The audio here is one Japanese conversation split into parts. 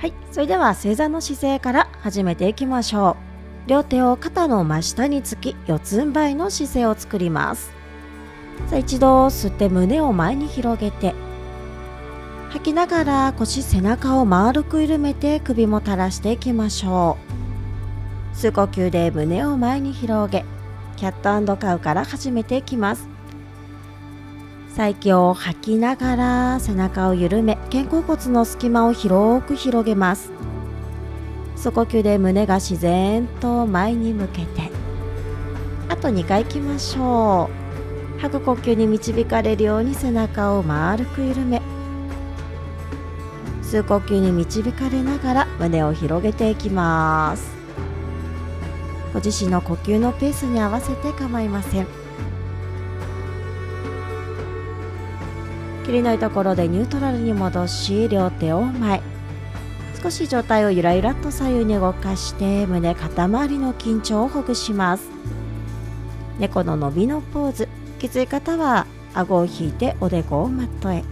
はい、それでは正座の姿勢から始めていきましょう。両手を肩の真下につき四つん這いの姿勢を作ります。さあ一度吸って胸を前に広げて、吐きながら腰背中を丸く緩めて首も垂らしていきましょう。吸う呼吸で胸を前に広げ、キャット&カウから始めていきます。息を吐きながら背中を緩め、肩甲骨の隙間を広く広げます。吸う呼吸で胸が自然と前に向けて、あと2回いきましょう。吐く呼吸に導かれるように背中を丸く緩め、吸う呼吸に導かれながら胸を広げていきます。ご自身の呼吸のペースに合わせて構いません。切りのいいところでニュートラルに戻し、両手を前、少し上体をゆらゆらっと左右に動かして胸肩周りの緊張をほぐします。猫の伸びのポーズ、きつい方は顎を引いておでこをマットへ。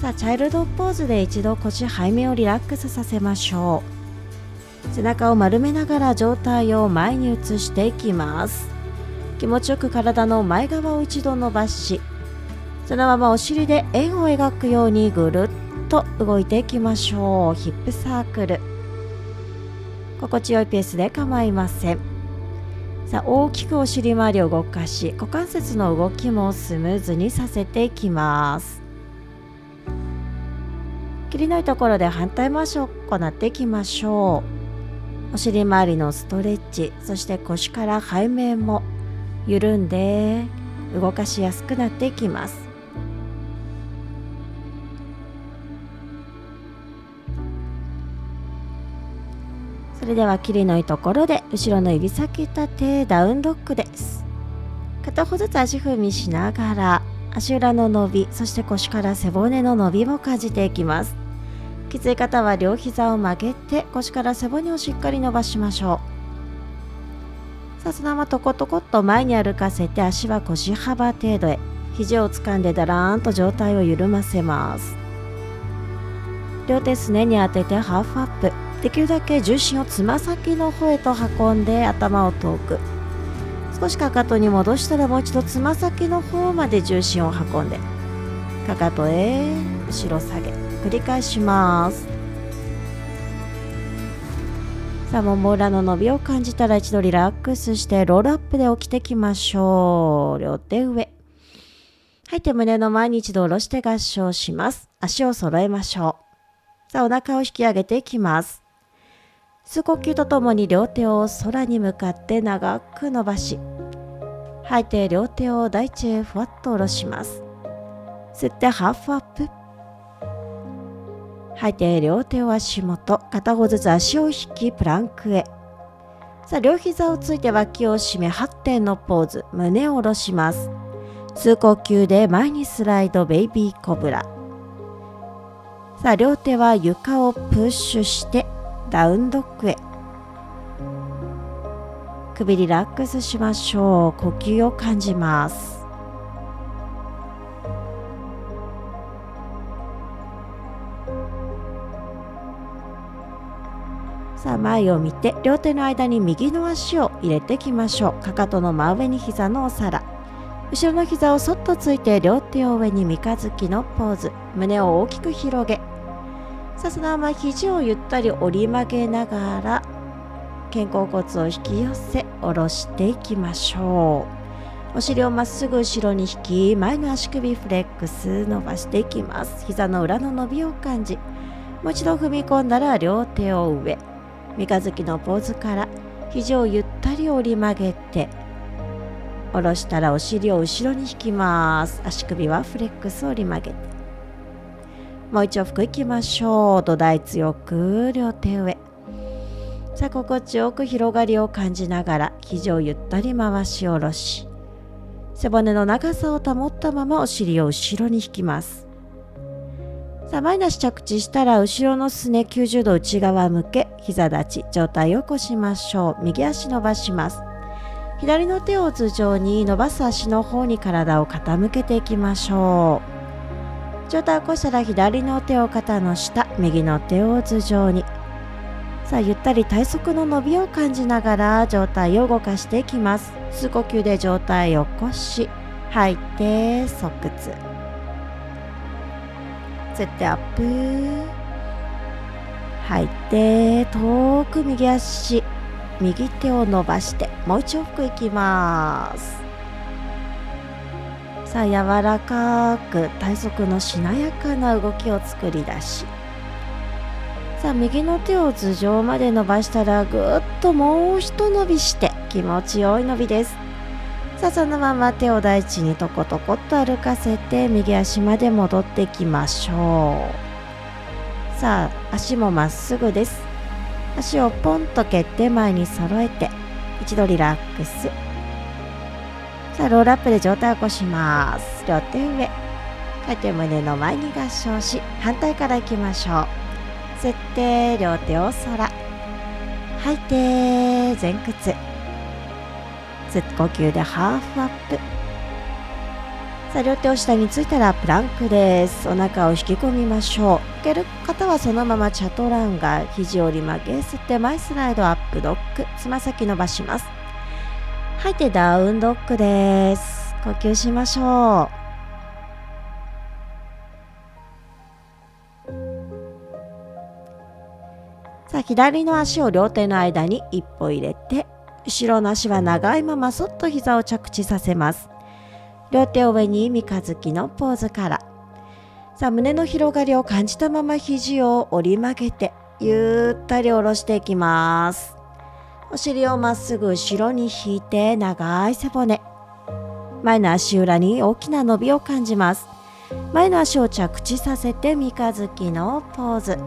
さあチャイルドポーズで一度腰背面をリラックスさせましょう。背中を丸めながら上体を前に移していきます。気持ちよく体の前側を一度伸ばし、そのままお尻で円を描くようにぐるっと動いていきましょう。ヒップサークル、心地よいペースで構いません。さあ大きくお尻周りを動かし、股関節の動きもスムーズにさせていきます。切りのいいところで反対回しを行っていきましょう。お尻周りのストレッチ、そして腰から背面も緩んで動かしやすくなっていきます。それでは切りのいいところで後ろの指先立てダウンドッグです。片方ずつ足踏みしながら足裏の伸び、そして腰から背骨の伸びを感じていきます。きつい方は両膝を曲げて腰から背骨をしっかり伸ばしましょう。さあそのままトコトコっと前に歩かせて、足は腰幅程度へ、肘を掴んでだらーんと上体を緩ませます。両手すねに当ててハーフアップ、できるだけ重心をつま先の方へと運んで頭を遠く、少しかかとに戻したらもう一度つま先の方まで重心を運んでかかとへ後ろ下げ、繰り返します。さあもも裏の伸びを感じたら一度リラックスしてロールアップで起きてきましょう。両手上、吐いて胸の前に一度下ろして合掌します。足を揃えましょう。さあお腹を引き上げていきます。吸う呼吸とともに両手を空に向かって長く伸ばし、吐いて両手を大地へふわっと下ろします。吸ってハーフアップ、吐いて両手を足元、片方ずつ足を引きプランクへ。さあ両膝をついて脇を締め8点のポーズ、胸を下ろします。吸う呼吸で前にスライドベイビーコブラ。さあ両手は床をプッシュしてダウンドッグへ。首リラックスしましょう。呼吸を感じます。さあ前を見て両手の間に右の足を入れていきましょう。かかとの真上に膝のお皿、後ろの膝をそっとついて両手を上に三日月のポーズ、胸を大きく広げ、さあそのまま肘をゆったり折り曲げながら肩甲骨を引き寄せ下ろしていきましょう。お尻をまっすぐ後ろに引き、前の足首フレックス伸ばしていきます。膝の裏の伸びを感じ、もう一度踏み込んだら両手を上、三日月のポーズから肘をゆったり折り曲げて下ろしたらお尻を後ろに引きます。足首はフレックス折り曲げて、もう一度深くいきましょう。土台強く両手上。さあ心地よく広がりを感じながら肘をゆったり回し下ろし、背骨の長さを保ったままお尻を後ろに引きます。さあ前に足着地したら後ろのすね90度内側向け、膝立ち、上体を起こしましょう。右足伸ばします。左の手を頭上に伸ばす足の方に体を傾けていきましょ上体を起こしたら左の手を肩の下、右の手を頭上に。さあゆったり体側の伸びを感じながら上体を動かしていきます。吸う呼吸で上体を起こし、吐いて側屈、吸ってアップ、吐いて遠く右足、右手を伸ばしてもう一往復いきます。さあ柔らかく体側のしなやかな動きを作り出し、さあ右の手を頭上まで伸ばしたらぐっともう一伸びして気持ちよい伸びです。さあそのまま手を大地にトコトコっと歩かせて右足まで戻っていきましょう。さあ足もまっすぐです。足をポンと蹴って前に揃えて一度リラックス。さあロールアップで上体を起こします。両手上、手胸の前に合掌し、反対からいきましょう。吸って両手を空、吐いて前屈、吸って呼吸でハーフアップ。さあ両手を下についたらプランクです。お腹を引き込みましょう。いける方はそのままチャトランガ、肘折り曲げ、吸って前スライドアップドッグ、つま先伸ばします。吐いてダウンドッグです。呼吸しましょう。さあ左の足を両手の間に一歩入れて、後ろの足は長いままそっと膝を着地させます。両手を上に三日月のポーズから。さあ胸の広がりを感じたまま肘を折り曲げてゆったり下ろしていきます。お尻をまっすぐ後ろに引いて長い背骨、前の足裏に大きな伸びを感じます。前の足を着地させて三日月のポーズ。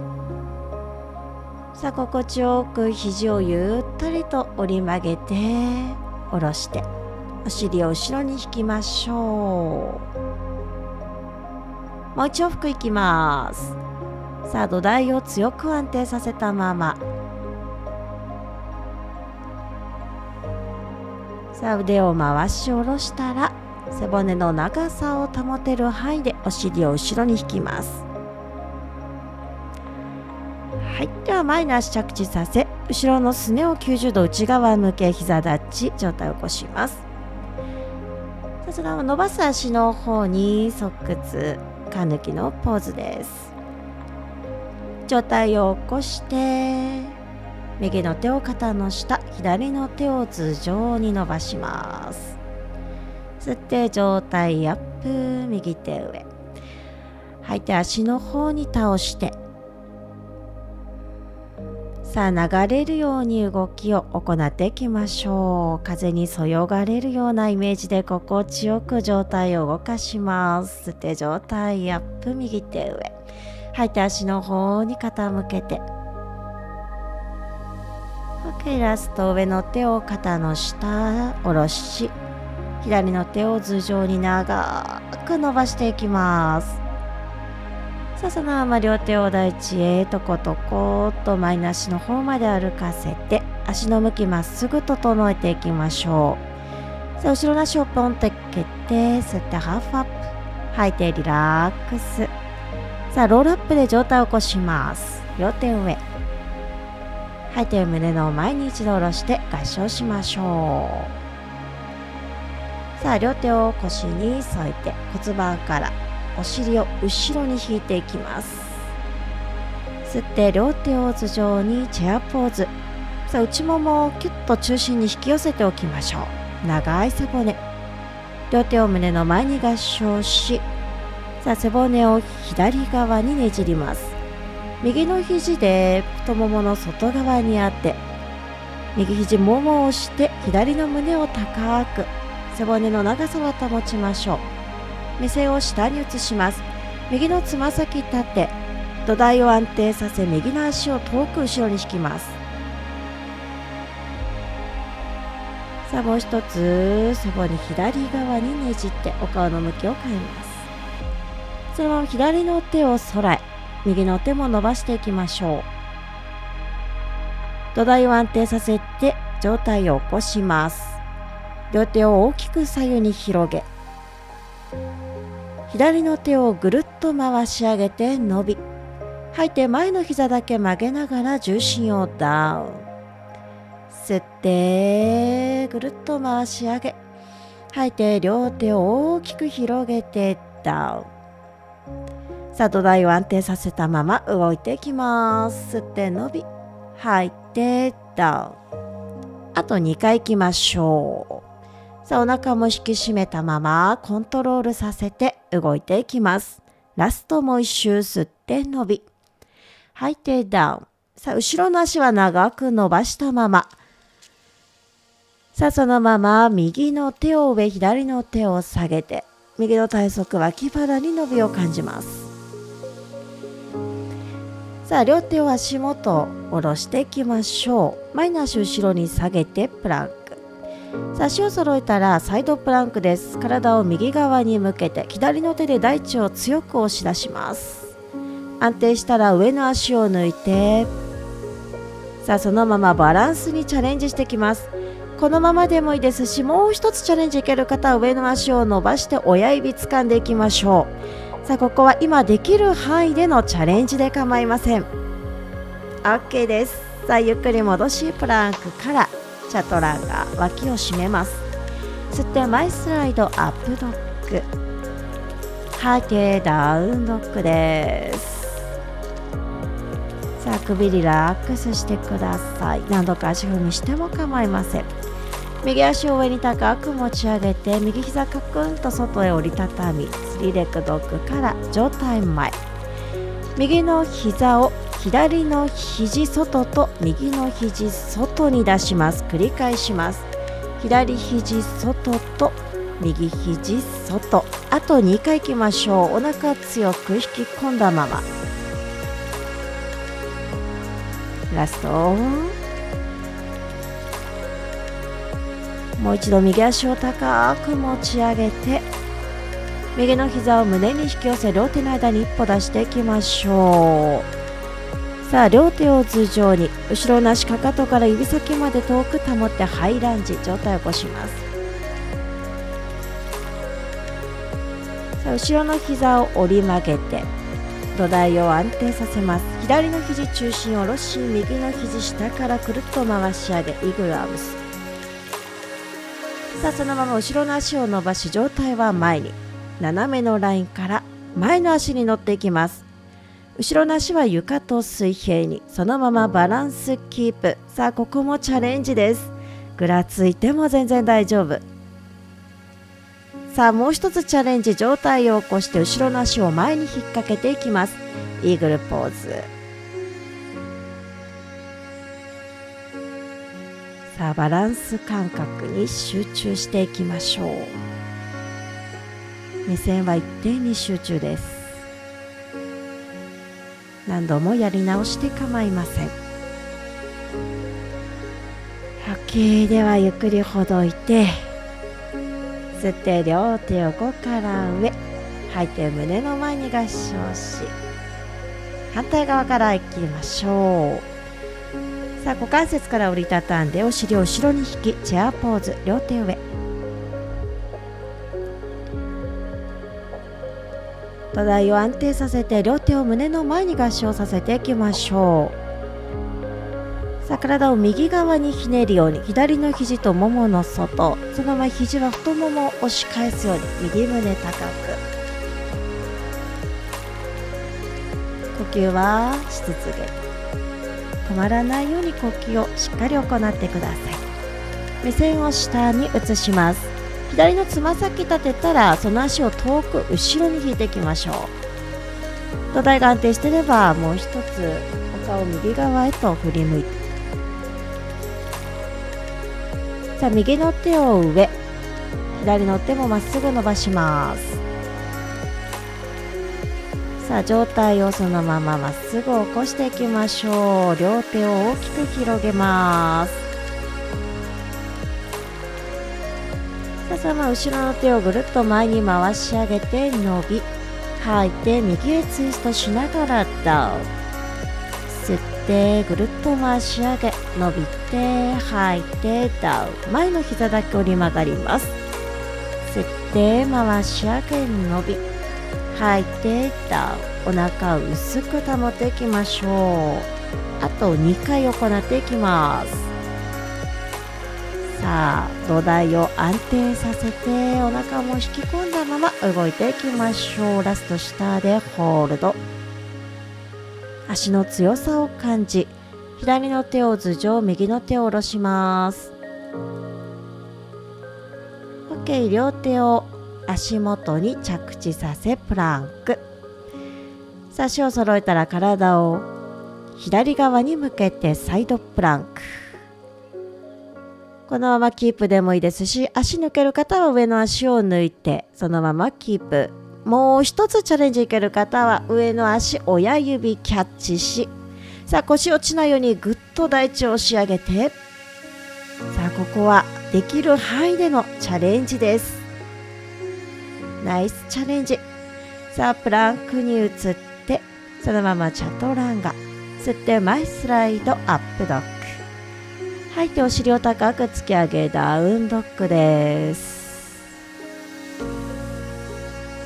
さあ心地よく肘をゆったりと折り曲げて下ろして、お尻を後ろに引きましょう。もう一往復いきます。さあ土台を強く安定させたまま、さあ腕を回し下ろしたら背骨の長さを保てる範囲でお尻を後ろに引きます。はい、では前の足着地させ、後ろのすねを90度内側向け、膝立ち、上体を起こします。さあそのまま伸ばす足の方に側屈、か抜きのポーズです。上体を起こして右の手を肩の下、左の手を頭上に伸ばします。吸って上体アップ、右手上、吐いて足の方に倒して、さあ流れるように動きを行っていきましょう。風にそよがれるようなイメージで心地よく上体を動かします。吸って上体アップ、右手上、吐いて足の方に傾けて、OK、ラスト上の手を肩の下下ろし、左の手を頭上に長く伸ばしていきます。さあそのまま両手を大地へトコトコと前の足の方まで歩かせて、足の向きまっすぐ整えていきましょう。さあ後ろの足をポンと蹴って、吸ってハーフアップ、吐いてリラックス。さあロールアップで上体を起こします。両手上、吐いて胸の前に一度下ろして合掌しましょう。さあ両手を腰に添えて骨盤からお尻を後ろに引いていきます。吸って両手を頭上にチェアポーズ。さあ内ももをキュッと中心に引き寄せておきましょう。長い背骨、両手を胸の前に合掌し、さあ背骨を左側にねじります。右の肘で太ももの外側に当て、右肘ももを押して左の胸を高く、背骨の長さを保ちましょう。目線を下に移します。右のつま先立て、土台を安定させ、右の足を遠く後ろに引きます。さあもう一つ、背骨左側にねじってお顔の向きを変えます。そのまま左の手を空へ、右の手も伸ばしていきましょう。土台を安定させて上体を起こします。両手を大きく左右に広げ、左の手をぐるっと回し上げて伸び、吐いて前の膝だけ曲げながら重心をダウン。吸ってぐるっと回し上げ、吐いて両手を大きく広げてダウン。さあ土台を安定させたまま動いていきます。吸って伸び、吐いてダウン。あと2回いきましょう。さあお腹も引き締めたままコントロールさせて動いていきます。ラストもう一周吸って伸び、吐いてダウン。さあ後ろの足は長く伸ばしたまま、さあそのまま右の手を上、左の手を下げて、右の体側脇腹に伸びを感じます。さあ両手を足元下ろしていきましょう。前の足後ろに下げてプランク。さあ足を揃えたらサイドプランクです。体を右側に向けて左の手で大地を強く押し出します。安定したら上の足を抜いて、さあそのままバランスにチャレンジしていきます。このままでもいいですし、もう一つチャレンジいける方は上の足を伸ばして親指掴んでいきましょう。さあここは今できる範囲でのチャレンジで構いません。 OK です。さあゆっくり戻しプランクからチャトランガー、脇を締めます。吸って前スライドアップドッグ、吐いてダウンドッグです。さあ首リラックスしてください。何度か足踏みしても構いません。右足を上に高く持ち上げて、右膝カクンと外へ折りたたみ、スリーレッグドッグから上体前、右の膝を左の肘外と右の肘外に出します。繰り返します。左肘外と右肘外、あと2回いきましょう。お腹強く引き込んだまま、ラスト。もう一度右足を高く持ち上げて、右の膝を胸に引き寄せ、両手の間に一歩出していきましょう。さあ両手を頭上に、後ろの足かかとから指先まで遠く保ってハイランジ、上体を起こします。さあ後ろの膝を折り曲げて土台を安定させます。左の肘中心を下ろし、右の肘下からくるっと回し上げ、イーグルアームス。さあそのまま後ろの足を伸ばし、上体は前に、斜めのラインから前の足に乗っていきます。後ろの足は床と水平に、そのままバランスキープ。さあここもチャレンジです。ぐらついても全然大丈夫。さあもう一つチャレンジ、上体を起こして後ろの足を前に引っ掛けていきます。イーグルポーズ。さあバランス感覚に集中していきましょう。目線は一点に集中です。何度もやり直して構いません。 OK。 ではゆっくりほどいて、吸って両手横から上、吐いて胸の前に合掌し、反対側からいきましょう。さあ股関節から折りたたんで、お尻を後ろに引きチェアポーズ、両手上。土台を安定させて両手を胸の前に合掌させていきましょう。さあ体を右側にひねるように、左の肘とももの外、そのまま肘は太ももを押し返すように右胸高く。呼吸はし続け、止まらないように呼吸をしっかり行ってください。目線を下に移します。左のつま先立てたら、その足を遠く後ろに引いていきましょう。土台が安定していれば、もう一つお顔を右側へと振り向いて、さあ右の手を上、左の手もまっすぐ伸ばします。さあ上体をそのまままっすぐ起こしていきましょう。両手を大きく広げます。さあそのまま後ろの手をぐるっと前に回し上げて伸び、吐いて右へツイストしながらダウン。吸ってぐるっと回し上げ、伸びて吐いてダウン。前の膝だけ折り曲がります。吸って回し上げ伸び、吐いてダウン。お腹を薄く保っていきましょう。あと2回行っていきます。さあ土台を安定させてお腹も引き込んだまま動いていきましょう。ラスト下でホールド。足の強さを感じ、左の手を頭上、右の手を下ろします。 OK。 両手を足元に着地させプランク。さあ足を揃えたら体を左側に向けてサイドプランク。このままキープでもいいですし、足抜ける方は上の足を抜いてそのままキープ。もう一つチャレンジいける方は上の足親指キャッチし、さあ腰落ちないようにぐっと大地を押し上げて、さあここはできる範囲でのチャレンジです。ナイスチャレンジ。さあプランクに移ってそのままチャトランガ。吸って前スライドアップドッグ。吐いてお尻を高く突き上げダウンドッグです。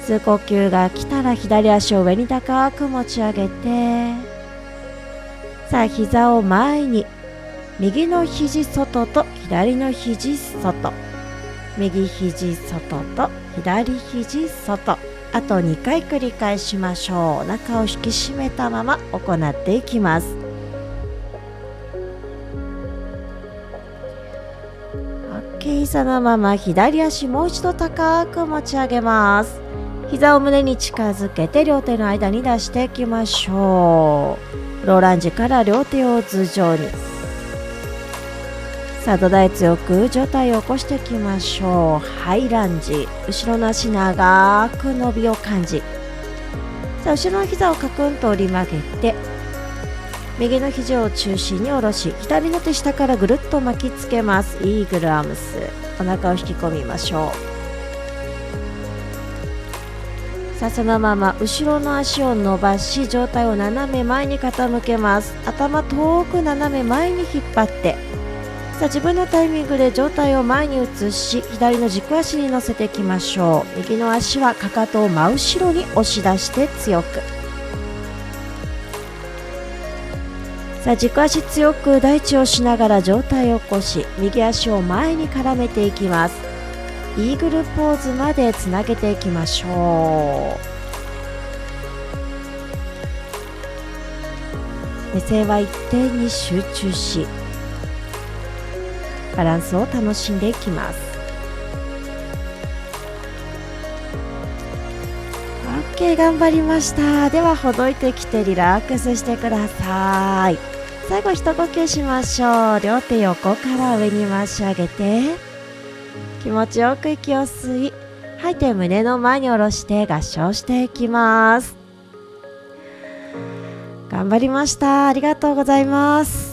吸う呼吸が来たら左足を上に高く持ち上げて、さあ膝を前に、右の肘外と左の肘外、右肘外と左肘外、あと2回繰り返しましょう。お腹を引き締めたまま行っていきます。 OK。 そのまま左足もう一度高く持ち上げます。膝を胸に近づけて両手の間に出していきましょう。ローランジから両手を頭上に。さあ土台強く上体を起こしていきましょう。ハイランジ。後ろの足長く伸びを感じ、さあ後ろの膝をカクンと折り曲げて右の肘を中心に下ろし、左の手下からぐるっと巻きつけます。イーグルアームス。お腹を引き込みましょう。さあそのまま後ろの足を伸ばし、上体を斜め前に傾けます。頭遠く斜め前に引っ張って、さあ自分のタイミングで上体を前に移し、左の軸足に乗せていきましょう。右の足はかかとを真後ろに押し出して強く。さあ軸足強く大地をしながら上体を起こし、右足を前に絡めていきます。イーグルポーズまでつなげていきましょう。目線は一点に集中し、バランスを楽しんでいきます。 OK。 頑張りました。ではほどいてきてリラックスしてください。最後一呼吸しましょう。両手横から上に回し上げて、気持ちよく息を吸い、吐いて胸の前に下ろして合掌していきます。頑張りました。ありがとうございます。